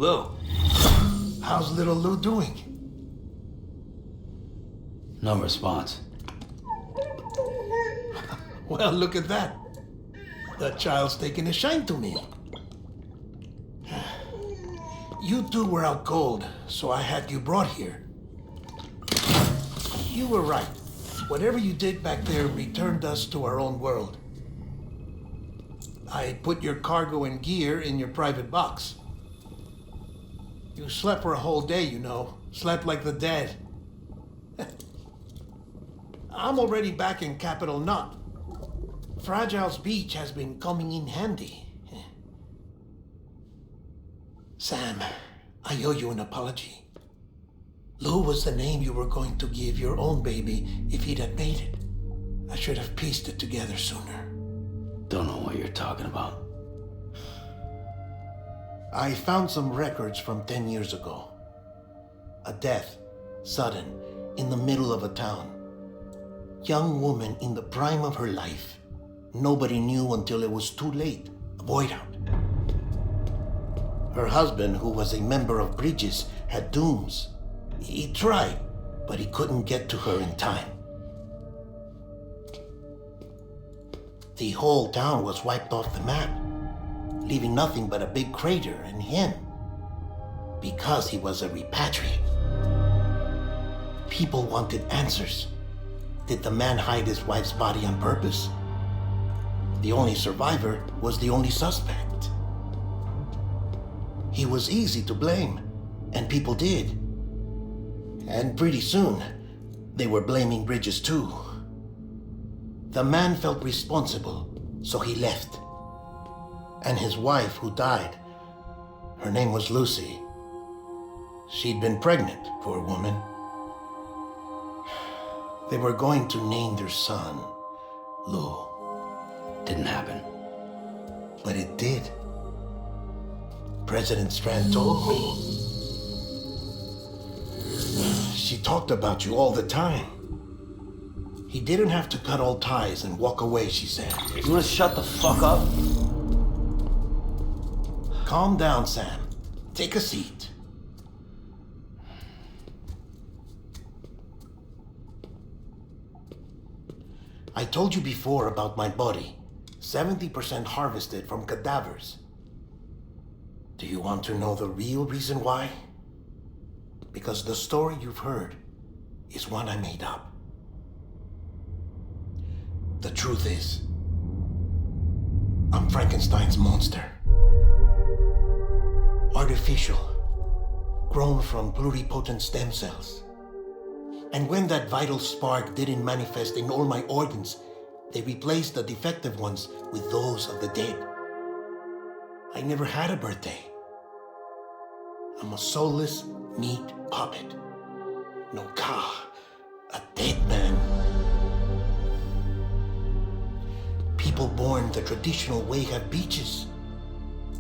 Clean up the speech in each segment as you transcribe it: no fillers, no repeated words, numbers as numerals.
Lou. How's little Lou doing? No response. Well, look at that. The child's taking a shine to me. You two were out cold, so I had you brought here. You were right. Whatever you did back there returned us to our own world. I put your cargo and gear in your private box. You slept for a whole day, you know. Slept like the dead. I'm already back in Capital Knot. Fragile's beach has been coming in handy. Sam, I owe you an apology. Lou was the name you were going to give your own baby if he'd had made it. I should have pieced it together sooner. Don't know what you're talking about. I found some records from 10 years ago. A death, sudden, in the middle of a town. Young woman in the prime of her life. Nobody knew until it was too late. A void out. Her husband, who was a member of Bridges, had dooms. He tried, but he couldn't get to her in time. The whole town was wiped off the map, leaving nothing but a big crater and him, because he was a repatriate. People wanted answers. Did the man hide his wife's body on purpose? The only survivor was the only suspect. He was easy to blame, and people did. And pretty soon, they were blaming Bridges too. The man felt responsible, so he left. And his wife, who died, her name was Lucy. She'd been pregnant, poor woman. They were going to name their son Lou. Didn't happen. But it did. President Strand told me. She talked about you all the time. He didn't have to cut all ties and walk away, she said. You wanna shut the fuck up? Calm down, Sam. Take a seat. I told you before about my body. 70% harvested from cadavers. Do you want to know the real reason why? Because the story you've heard is one I made up. The truth is, I'm Frankenstein's monster. Artificial, grown from pluripotent stem cells. And when that vital spark didn't manifest in all my organs, they replaced the defective ones with those of the dead. I never had a birthday. I'm a soulless meat puppet. No car, a dead man. People born the traditional way have beaches.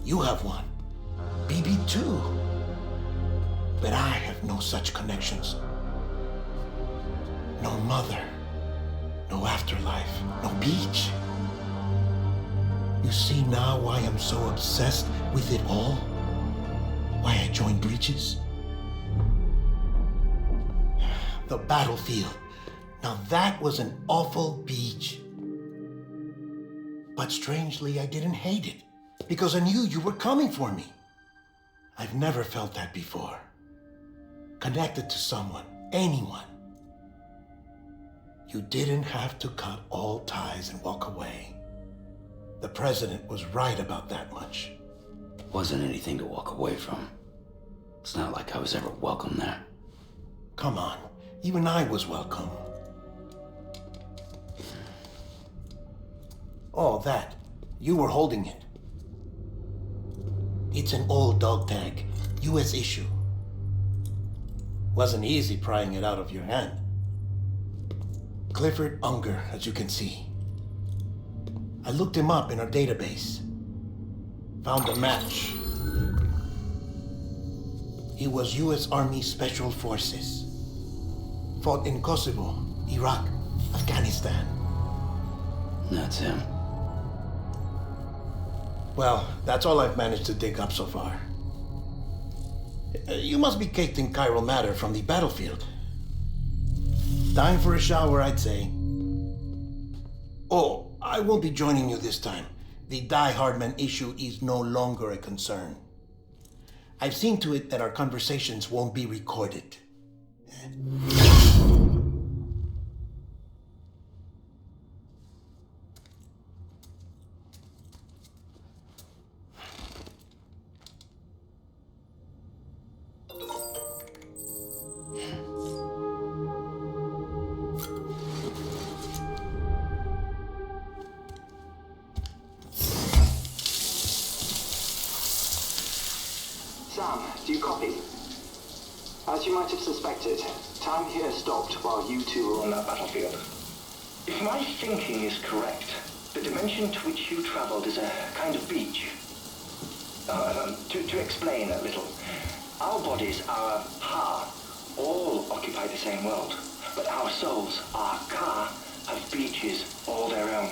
You have one. BB too. But I have no such connections. No mother, no afterlife, no beach. You see now why I'm so obsessed with it all? Why I joined Bridges? The battlefield. Now that was an awful beach. But strangely, I didn't hate it, because I knew you were coming for me. I've never felt that before. Connected to someone, anyone. You didn't have to cut all ties and walk away. The president was right about that much. Wasn't anything to walk away from. It's not like I was ever welcome there. Come on, even I was welcome. Oh, that. You were holding it. It's an old dog tag, US issue. Wasn't easy prying it out of your hand. Clifford Unger, as you can see. I looked him up in our database. Found a match. He was US Army Special Forces. Fought in Kosovo, Iraq, Afghanistan. That's him. Well, that's all I've managed to dig up so far. You must be caked in chiral matter from the battlefield. Time for a shower, I'd say. Oh, I won't be joining you this time. The Die Heartman issue is no longer a concern. I've seen to it that our conversations won't be recorded. Sam, do you copy? As you might have suspected, time here stopped while you two were on that battlefield. If my thinking is correct, the dimension to which you traveled is a kind of beach. To explain a little, our bodies, our ha, all occupy the same world, but our souls, our ka, have beaches all their own.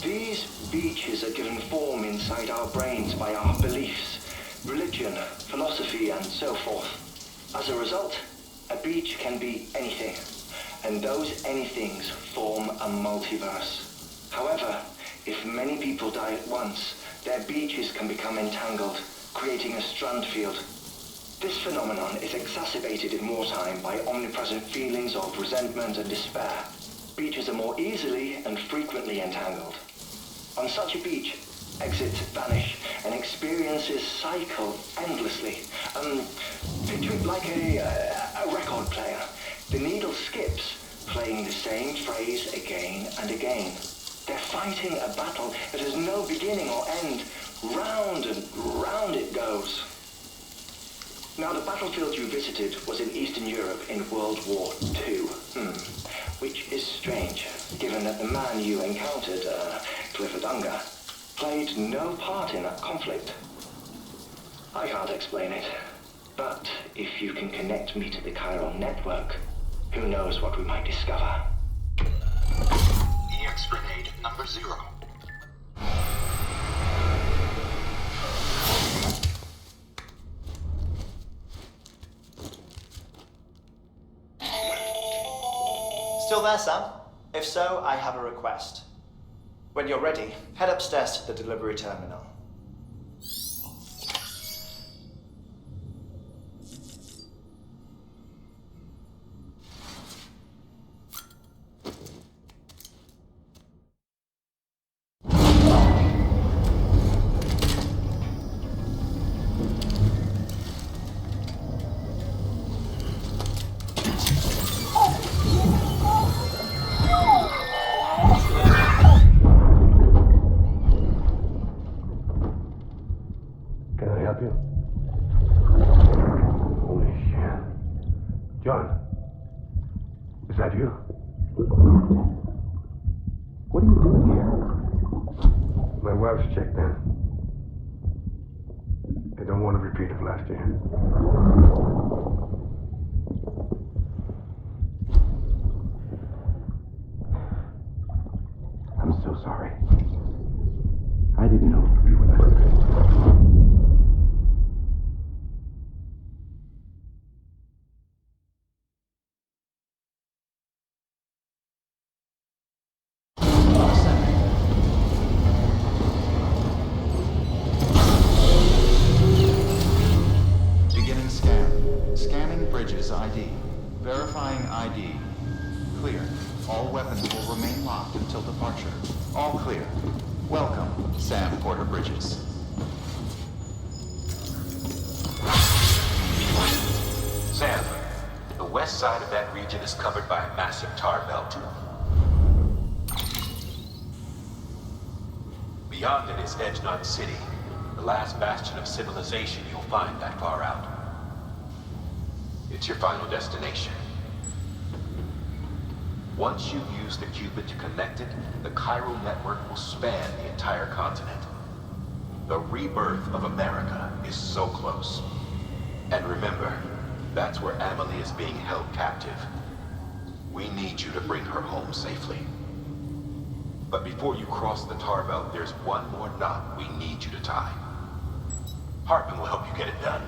These beaches are given form inside our brains by our beliefs, religion, philosophy, and so forth. As a result, a beach can be anything, and those anythings form a multiverse. However, if many people die at once, their beaches can become entangled, creating a strand field. This phenomenon is exacerbated in wartime by omnipresent feelings of resentment and despair. Beaches are more easily and frequently entangled. On such a beach, exits vanish and experiences cycle endlessly. Picture it like a record player. The needle skips, playing the same phrase again and again. They're fighting a battle that has no beginning or end. Round and round it goes. Now, the battlefield you visited was in Eastern Europe in World War II. Which is strange, given that the man you encountered, Clifford Unger, played no part in that conflict. I can't explain it, but if you can connect me to the chiral network, who knows what we might discover. EX grenade number 0. Still there, Sam? If so, I have a request. When you're ready, head upstairs to the delivery terminal. John, is that you? What are you doing here? My wife's checked in. I don't want to repeat of last year. I'm so sorry. I didn't know you were that good. ID. Verifying ID. Clear. All weapons will remain locked until departure. All clear. Welcome, Sam Porter Bridges. Sam, the west side of that region is covered by a massive tar belt. Beyond it is Edgenut City, the last bastion of civilization you'll find that far out. It's your final destination. Once you use the Cupid to connect it, the chiral network will span the entire continent. The rebirth of America is so close. And remember, that's where Amelie is being held captive. We need you to bring her home safely. But before you cross the tar belt, there's one more knot we need you to tie. Heartman will help you get it done.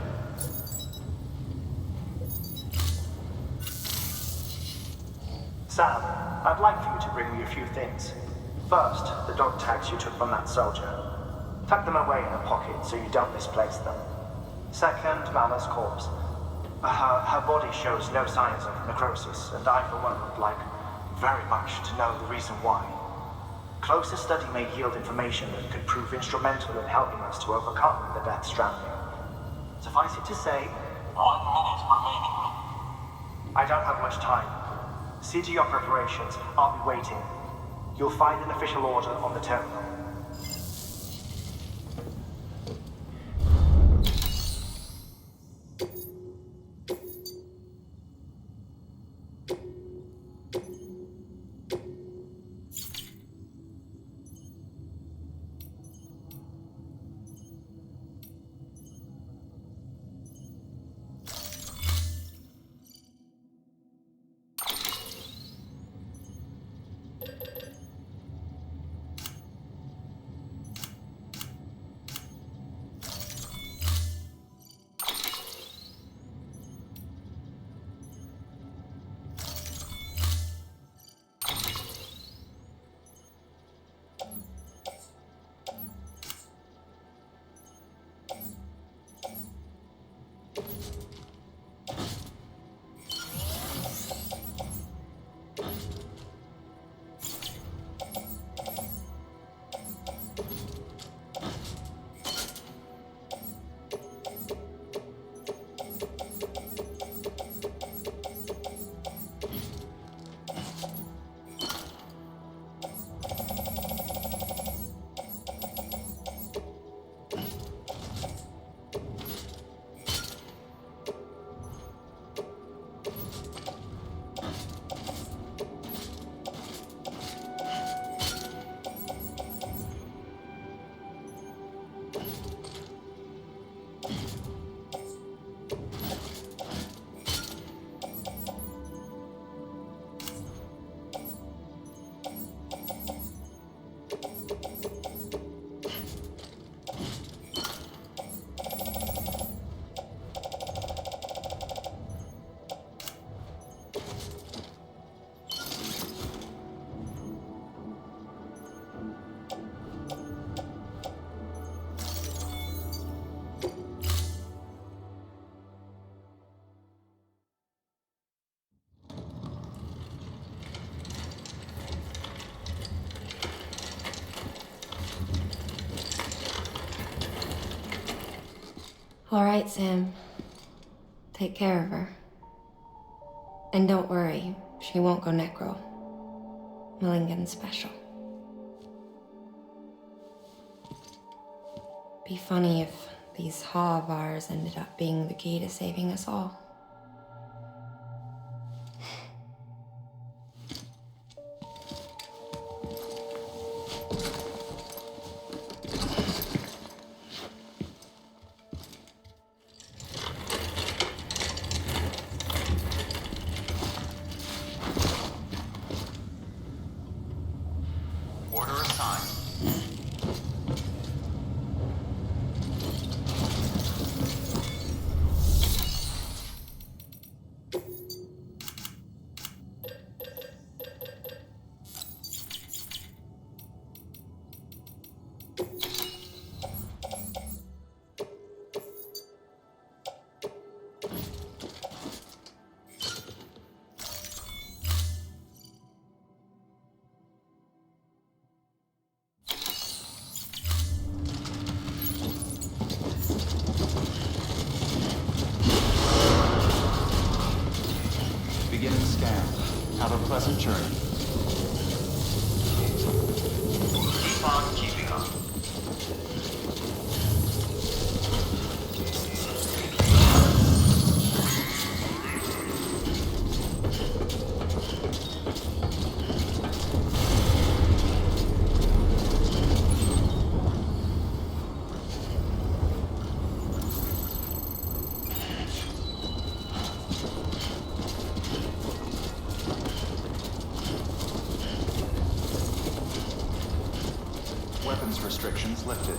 Sam, I'd like for you to bring me a few things. First, the dog tags you took from that soldier. Tuck them away in a pocket so you don't misplace them. Second, Vala's corpse. Her body shows no signs of necrosis, and I, for one, would like very much to know the reason why. Closer study may yield information that could prove instrumental in helping us to overcome the Death Stranding. Suffice it to say, 1 minute remaining. I don't have much time. See to your preparations. I'll be waiting. You'll find an official order on the terminal. All right, Sam. Take care of her. And don't worry, she won't go necro. Mulligan's special. Be funny if these Ha of ours ended up being the key to saving us all. Order assigned. Beginning scan. Have a pleasant journey. Keep on keeping on. Weapons restrictions lifted.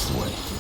That's the way.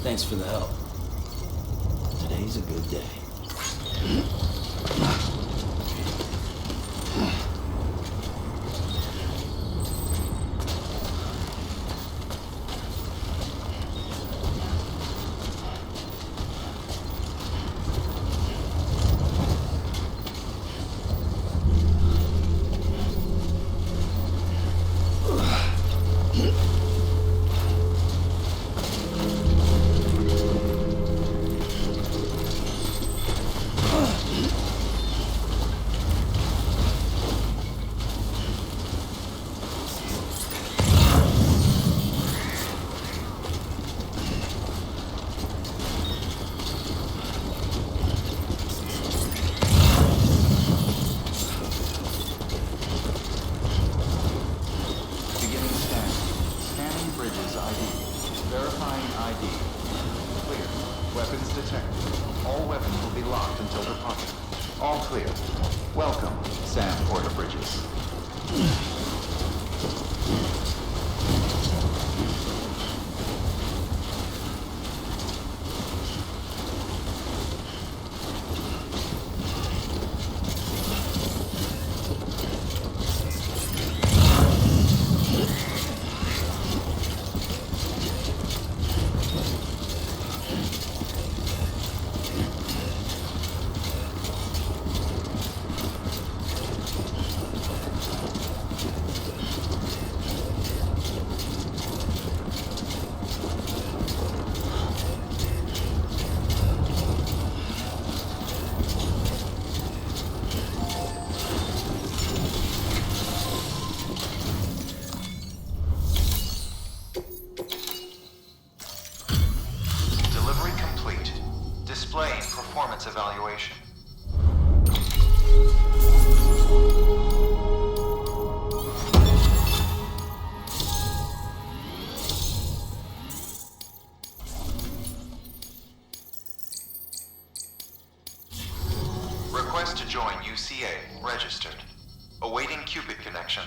Thanks for the help. Today's a good day. Evaluation. Request to join UCA. Registered. Awaiting Cupid connection.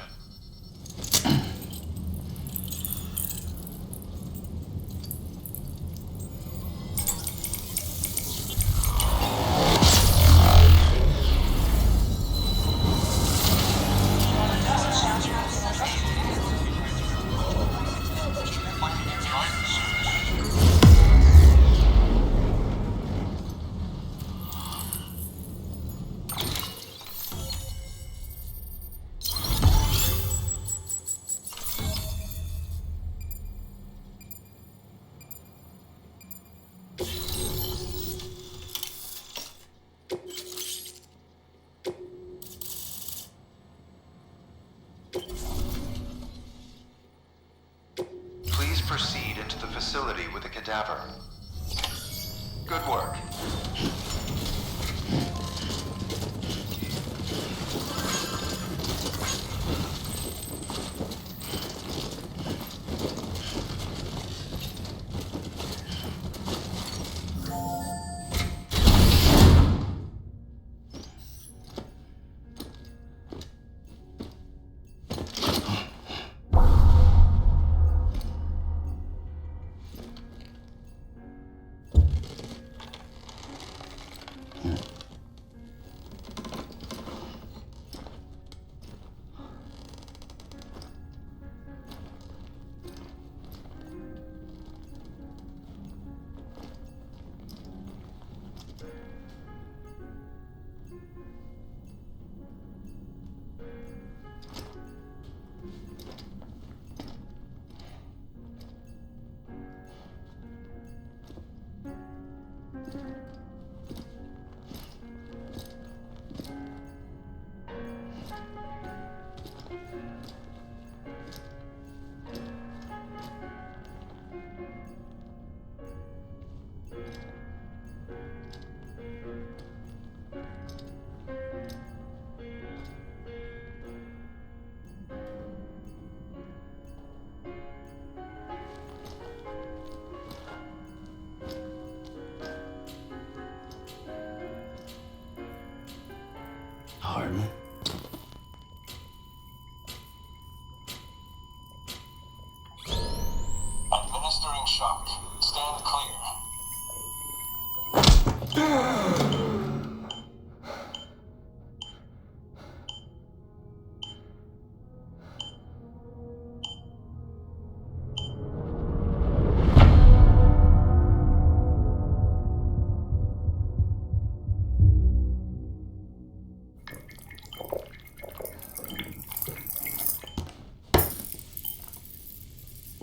Please proceed into the facility with the cadaver. Good work.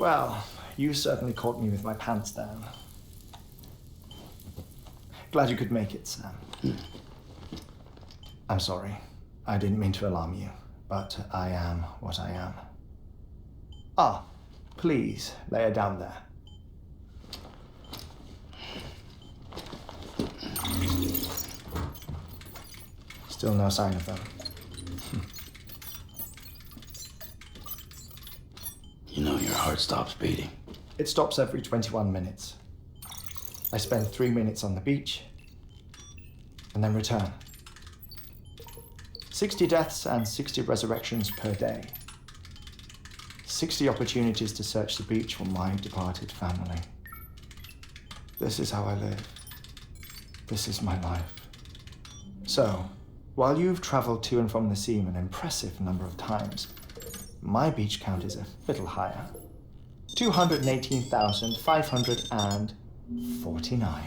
Well, you certainly caught me with my pants down. Glad you could make it, Sam. I'm sorry. I didn't mean to alarm you, but I am what I am. Ah, please, lay her down there. Still no sign of them. You know your heart stops beating. It stops every 21 minutes. I spend 3 minutes on the beach, and then return. 60 deaths and 60 resurrections per day. 60 opportunities to search the beach for my departed family. This is how I live. This is my life. So, while you've traveled to and from the sea an impressive number of times, my beach count is a little higher. 218,549.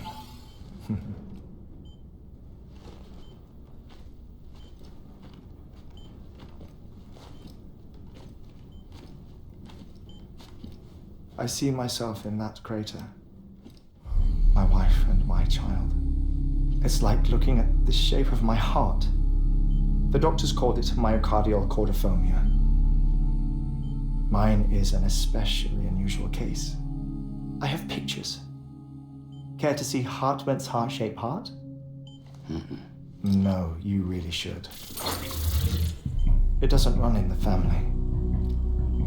I see myself in that crater. My wife and my child. It's like looking at the shape of my heart. The doctors called it myocardial cordophobia. Mine is an especially unusual case. I have pictures. Care to see Heartman's heart-shaped heart? No, you really should. It doesn't run in the family.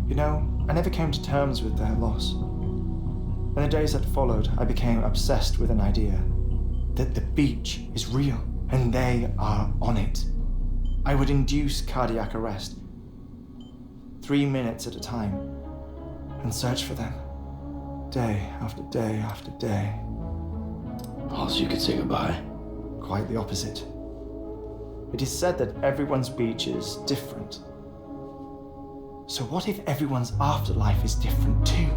You know, I never came to terms with their loss. In the days that followed, I became obsessed with an idea that the beach is real and they are on it. I would induce cardiac arrest, 3 minutes at a time, and search for them, day after day after day. Also, you could say goodbye. Quite the opposite. It is said that everyone's beach is different. So what if everyone's afterlife is different too?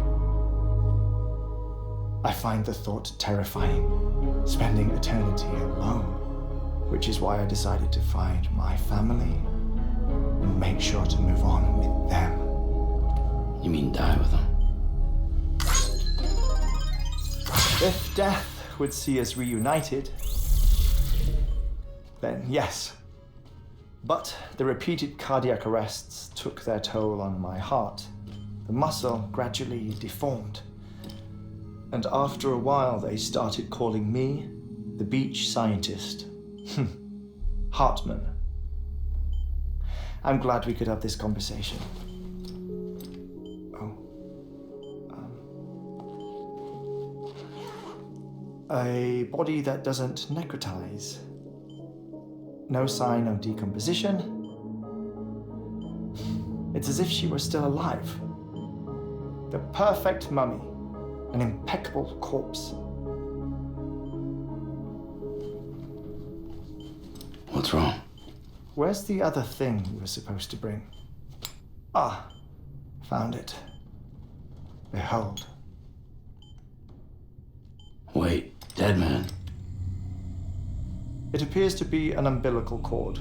I find the thought terrifying, spending eternity alone, which is why I decided to find my family and make sure to move on with them. You mean die with them? If death would see us reunited, then yes. But the repeated cardiac arrests took their toll on my heart. The muscle gradually deformed. And after a while, they started calling me the beach scientist. Heartman. I'm glad we could have this conversation. A body that doesn't necrotize. No sign of decomposition. It's as if she were still alive. The perfect mummy. An impeccable corpse. What's wrong? Where's the other thing you were supposed to bring? Ah, found it. Behold. Wait, dead man. It appears to be an umbilical cord.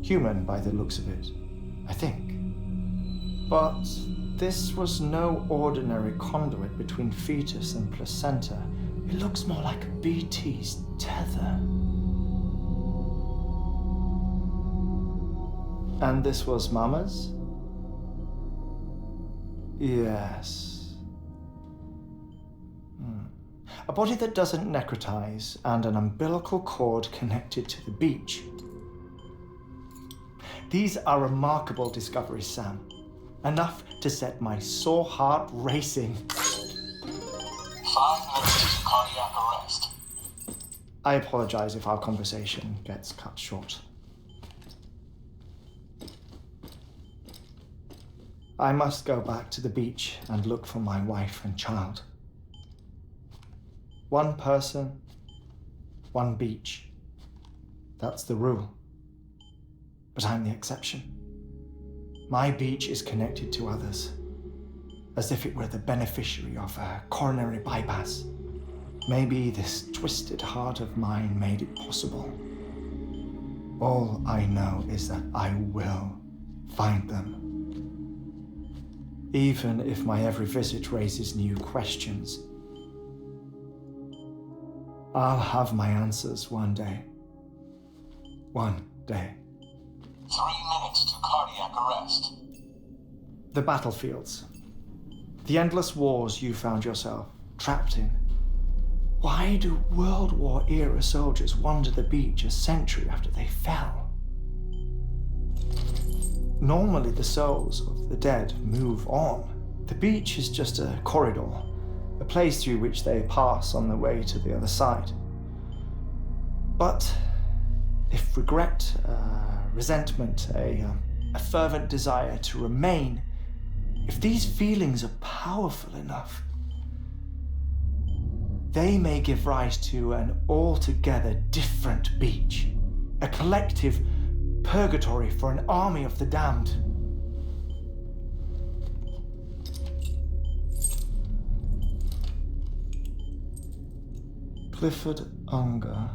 Human by the looks of it, I think. But this was no ordinary conduit between fetus and placenta. It looks more like a BT's tether. And this was Mama's? Yes. A body that doesn't necrotize and an umbilical cord connected to the beach. These are remarkable discoveries, Sam. Enough to set my sore heart racing. 5 minutes to cardiac arrest. I apologize if our conversation gets cut short. I must go back to the beach and look for my wife and child. One person, one beach. That's the rule. But I'm the exception. My beach is connected to others, as if it were the beneficiary of a coronary bypass. Maybe this twisted heart of mine made it possible. All I know is that I will find them. even if my every visit raises new questions. I'll have my answers one day. One day. 3 minutes to cardiac arrest. The battlefields. The endless wars you found yourself trapped in. Why do World War era soldiers wander the beach a century after they fell? Normally the souls of the dead move on. The beach is just a corridor, a place through which they pass on their way to the other side. But if regret, resentment, a fervent desire to remain, if these feelings are powerful enough, they may give rise to an altogether different beach, a collective purgatory for an army of the damned. Clifford Unger.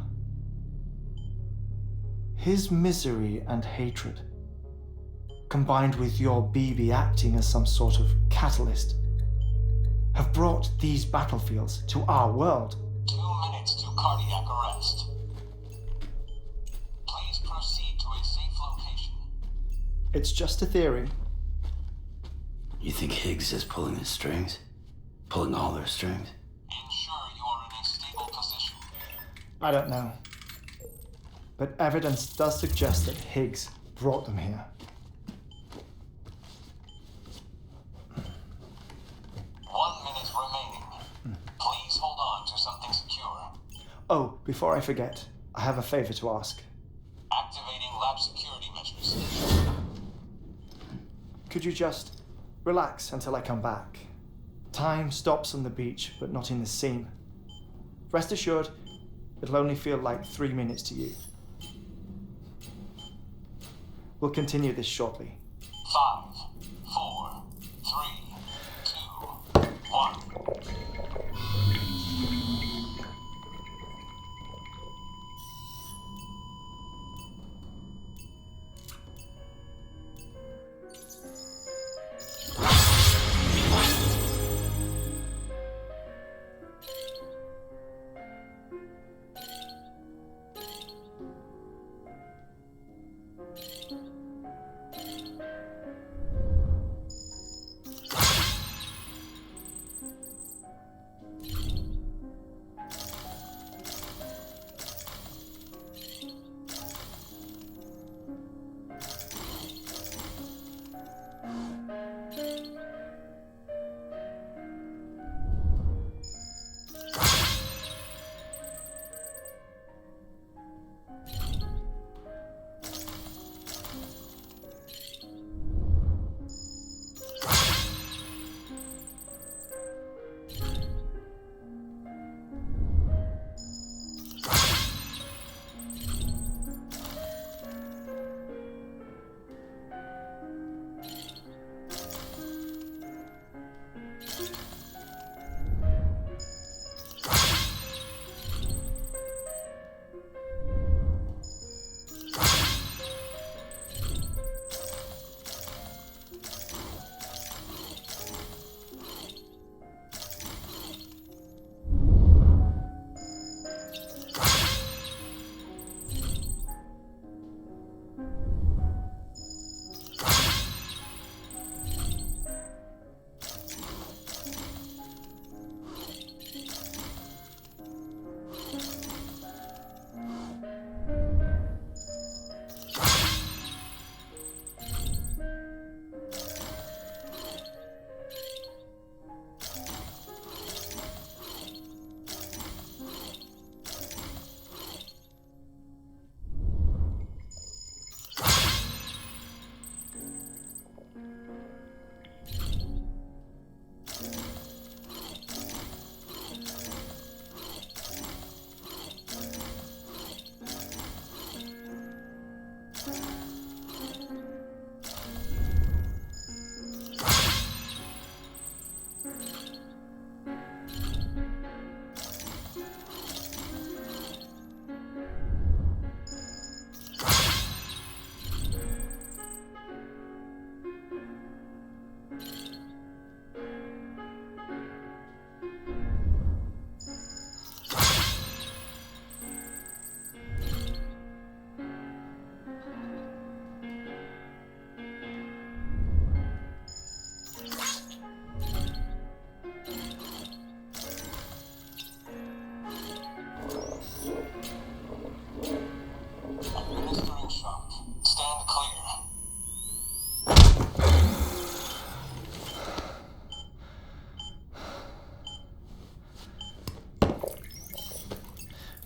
His misery and hatred, combined with your BB acting as some sort of catalyst, have brought these battlefields to our world. 2 minutes to cardiac arrest. Please proceed to a safe location. It's just a theory. You think Higgs is pulling the strings? Pulling all their strings? Ensure you are in a stable position. I don't know. But evidence does suggest that Higgs brought them here. 1 minute remaining. Please hold on to something secure. Oh, before I forget, I have a favor to ask. Activating lab security measures. Could you just relax until I come back? Time stops on the beach, but not in the scene. Rest assured, it'll only feel like 3 minutes to you. We'll continue this shortly. 5, 4, 3, 2, 1.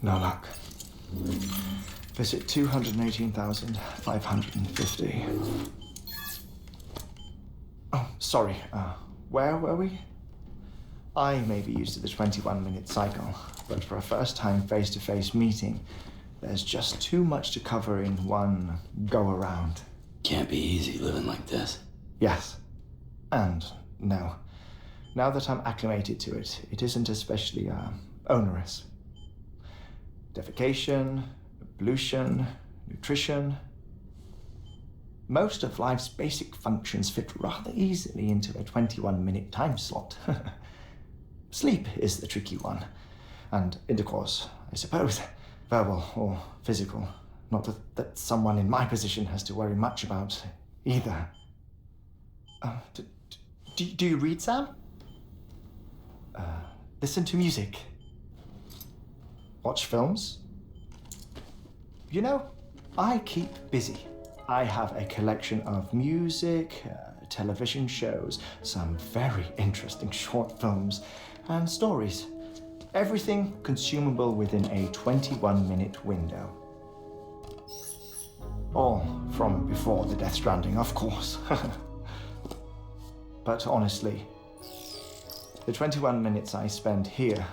No luck. Visit 218,550. Oh, sorry. Where were we? I may be used to the 21-minute cycle, but for a first-time face-to-face meeting, there's just too much to cover in one go-around. Can't be easy living like this. Yes. And no. Now that I'm acclimated to it, it isn't especially, onerous. Defecation, ablution, nutrition. Most of life's basic functions fit rather easily into a 21-minute time slot. Sleep is the tricky one. And intercourse, I suppose. Verbal or physical. Not that someone in my position has to worry much about either. Do you read, Sam? Listen to music. Watch films. You know, I keep busy. I have a collection of music, television shows, some very interesting short films, and stories. Everything consumable within a 21-minute window. All from before the Death Stranding, of course. But honestly, the 21 minutes I spend here,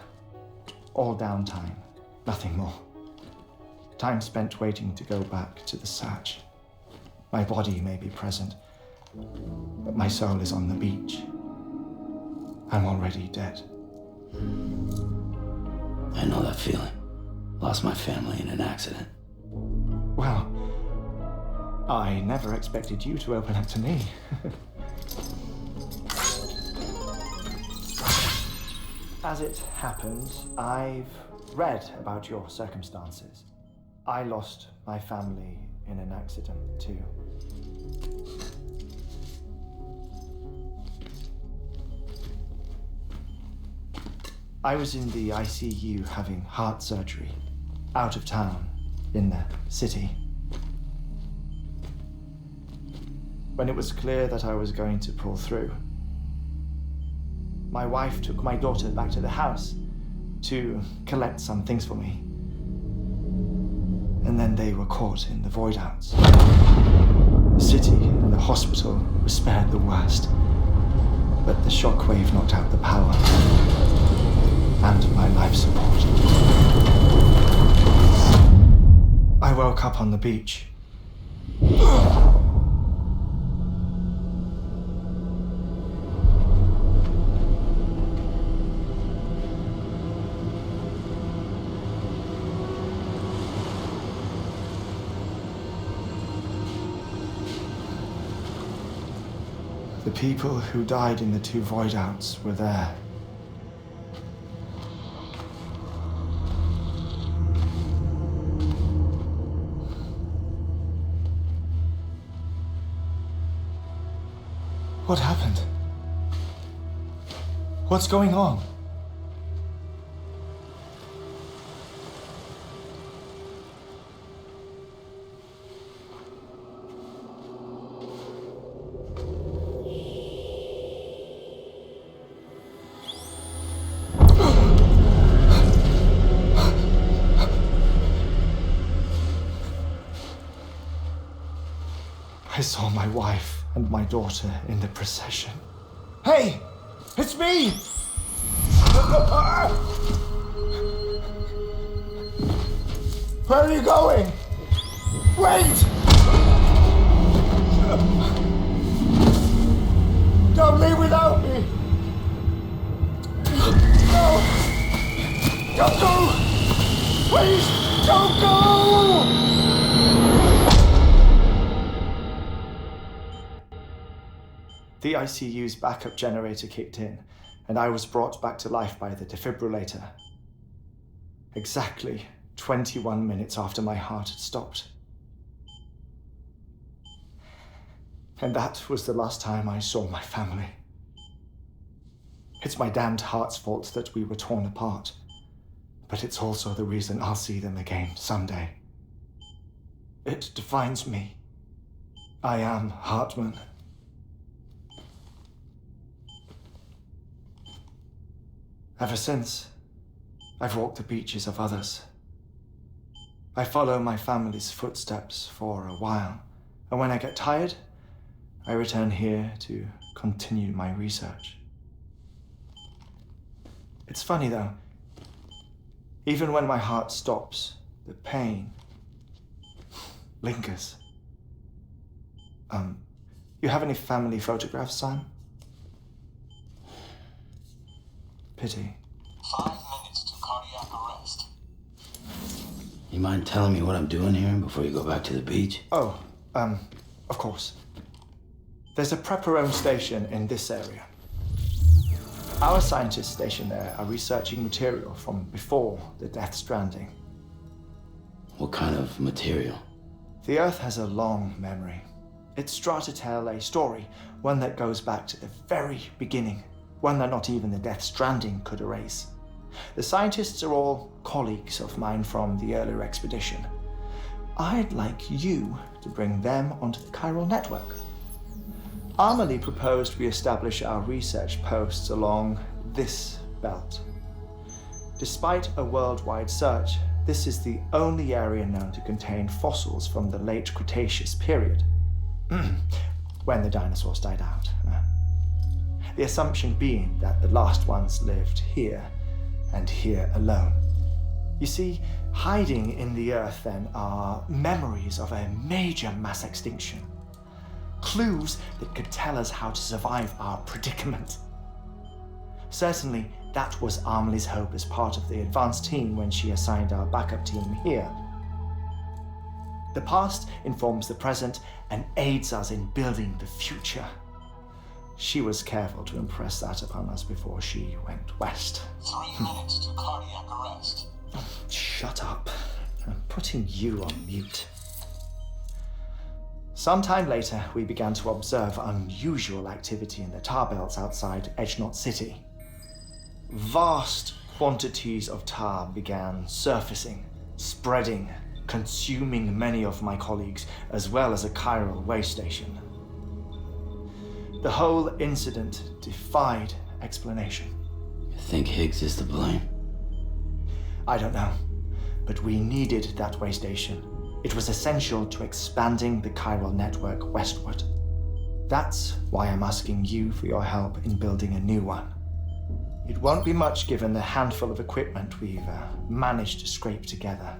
all downtime, nothing more. Time spent waiting to go back to the search. My body may be present, but my soul is on the beach. I'm already dead. I know that feeling. Lost my family in an accident. Well, I never expected you to open up to me. As it happens, I've read about your circumstances. I lost my family in an accident, too. I was in the ICU having heart surgery, out of town, in the city. When it was clear that I was going to pull through, my wife took my daughter back to the house to collect some things for me. And then they were caught in the void outs. The city and the hospital were spared the worst, but the shockwave knocked out the power and my life support. I woke up on the beach. The people who died in the 2 void outs were there. What happened? What's going on? I saw my wife and my daughter in the procession. Hey! It's me! Where are you going? Wait! Don't leave without me! No! Don't go! Please, don't go! The ICU's backup generator kicked in, and I was brought back to life by the defibrillator. Exactly 21 minutes after my heart had stopped. And that was the last time I saw my family. It's my damned heart's fault that we were torn apart, but it's also the reason I'll see them again someday. It defines me. I am Heartman. Ever since, I've walked the beaches of others I follow my family's footsteps for a while, and when I get tired, I return here to continue my research. It's funny though, even when my heart stops, the pain lingers. You have any family photographs, Sam? Pity. 5 minutes to cardiac arrest. You mind telling me what I'm doing here before you go back to the beach? Oh, of course. There's a prepper-owned station in this area. Our scientists stationed there are researching material from before the Death Stranding. What kind of material? The Earth has a long memory. It's trying to tell a story, one that goes back to the very beginning, one that not even the Death Stranding could erase. The scientists are all colleagues of mine from the earlier expedition. I'd like you to bring them onto the chiral network. Amelie proposed we establish our research posts along this belt. Despite a worldwide search, this is the only area known to contain fossils from the late Cretaceous period, when the dinosaurs died out. The assumption being that the last ones lived here, and here alone. You see, hiding in the Earth then are memories of a major mass extinction. Clues that could tell us how to survive our predicament. Certainly, that was Amelie's hope as part of the advanced team when she assigned our backup team here. The past informs the present and aids us in building the future. She was careful to impress that upon us before she went west. 3 minutes to cardiac arrest. Shut up. I'm putting you on mute. Sometime later, we began to observe unusual activity in the tar belts outside Edgenot City. Vast quantities of tar began surfacing, spreading, consuming many of my colleagues, as well as a chiral way station. The whole incident defied explanation. You think Higgs is to blame? I don't know, but we needed that way station. It was essential to expanding the chiral network westward. That's why I'm asking you for your help in building a new one. It won't be much given the handful of equipment we've managed to scrape together.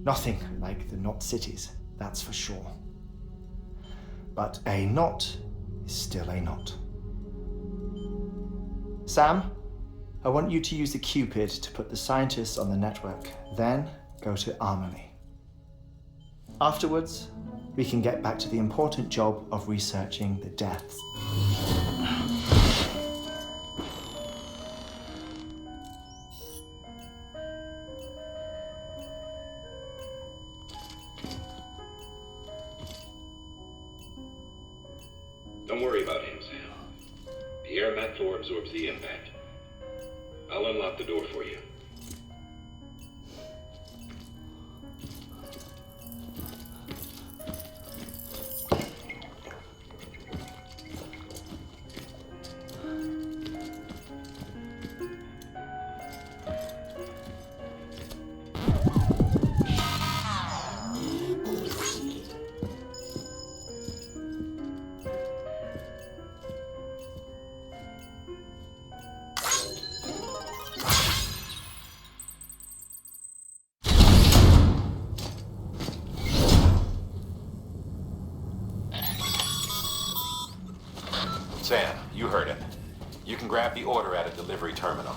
Nothing like the knot cities, that's for sure. But a knot is still a knot. Sam, I want you to use the Cupid to put the scientists on the network, then go to Amelie. Afterwards, we can get back to the important job of researching the deaths. Don't worry about him, Sam. The air mat floor absorbs the impact. I'll unlock the door for you. Sam, you heard him. You can grab the order at a delivery terminal.